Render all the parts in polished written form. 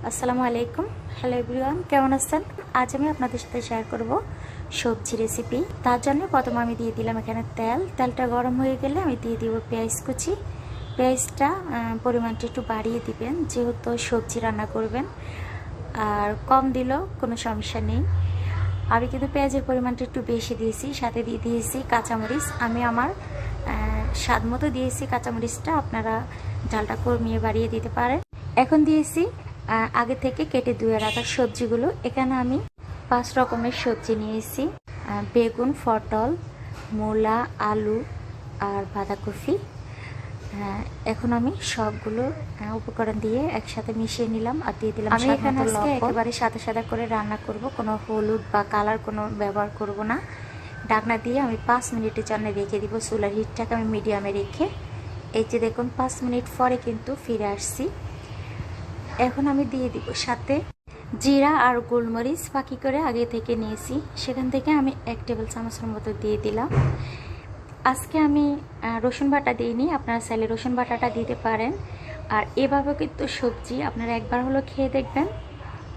আসসালামু আলাইকুম। Hello everyone, কেমন আছেন? আজ আমি আপনাদের সাথে শেয়ার করব সবজি রেসিপি। তার জন্য প্রথমে আমি দিয়ে দিলাম এখানে তেলটা গরম হয়ে গেলে আমি দিয়ে দিব পেঁয়াজ কুচি। পেঁয়াজটা পরিমাণটা একটু বাড়িয়ে দিবেন, যেহেতু সবজি রান্না করবেন, আর কম দিলেও কোনো সমস্যা নেই। আমি কিন্তু পেঁয়াজের পরিমাণটা একটু বেশি দিয়েছি, সাথে দিয়ে দিয়েছি কাঁচামরিচ। আমি আমার স্বাদ মতো দিয়েছি কাঁচামরিচটা, আপনারা ঝালটা কমিয়ে বাড়িয়ে দিতে পারেন। এখন দিয়েছি আগে থেকে কেটে ধুয়ে রাখা সবজিগুলো। এখানে আমি 5 রকমের সবজি নিয়েছি: বেগুন, পটল, মূলা, আলু আর বাঁধাকপি। এখন আমি সবগুলো উপকরণ দিয়ে একসাথে মিশিয়ে নিলাম আর দিয়ে দিলাম। আমি এখানে আজকে একেবারে সাদা সাদা করে রান্না করব, কোনো হলুদ বা কালার কোনো ব্যবহার করব না। ঢাকনা দিয়ে আমি 5 মিনিটের জন্য রেখে দিব। চুলার হিটটাকে আমি মিডিয়ামে রেখে, এই যে দেখুন 5 মিনিট পরে কিন্তু ফিরে আসছি। এখন আমি দিয়ে দিব সাথে জিরা আর গোলমরিচ ফাঁকি করে আগে থেকে নিয়েছি, সেখান থেকে আমি 1 টেবিল চামচের মতো দিয়ে দিলাম। আজকে আমি রসুন বাটা দিইনি, আপনারা চাইলে রসুন বাটাটা দিতে পারেন। আর এভাবে কিন্তু সবজি আপনারা একবার হলো খেয়ে দেখবেন,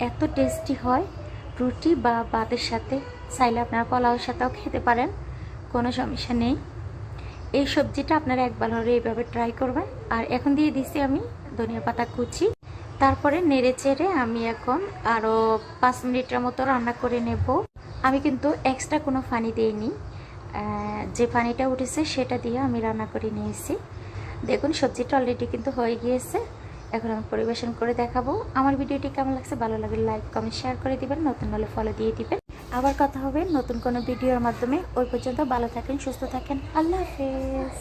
এত টেস্টি হয়। রুটি বা ভাতের সাথে, চাইলে আপনারা পোলাওর সাথেও খেতে পারেন, কোনো সমস্যা নেই। এই সবজিটা আপনারা একবার হলে এইভাবে ট্রাই করবেন। আর এখন দিয়ে দিছি আমি ধনিয়া পাতা কুচি। তারপরে নেড়ে চেড়ে আমি এখন আরও 5 মিনিটের মতো রান্না করে নেব। আমি কিন্তু এক্সট্রা কোনো পানি দিইনি, যে পানিটা উঠেছে সেটা দিয়ে আমি রান্না করে নিয়েছি। দেখুন সবজিটা অলরেডি কিন্তু হয়ে গিয়েছে। এখন আমি পরিবেশন করে দেখাবো। আমার ভিডিওটি কেমন লাগছে, ভালো লাগলে লাইক কমেন্ট শেয়ার করে দিবেন, নতুন হলে ফলো দিয়ে দিবেন। আবার কথা হবে নতুন কোনো ভিডিওর মাধ্যমে। ওই পর্যন্ত ভালো থাকেন, সুস্থ থাকেন। আল্লাহ হাফেজ।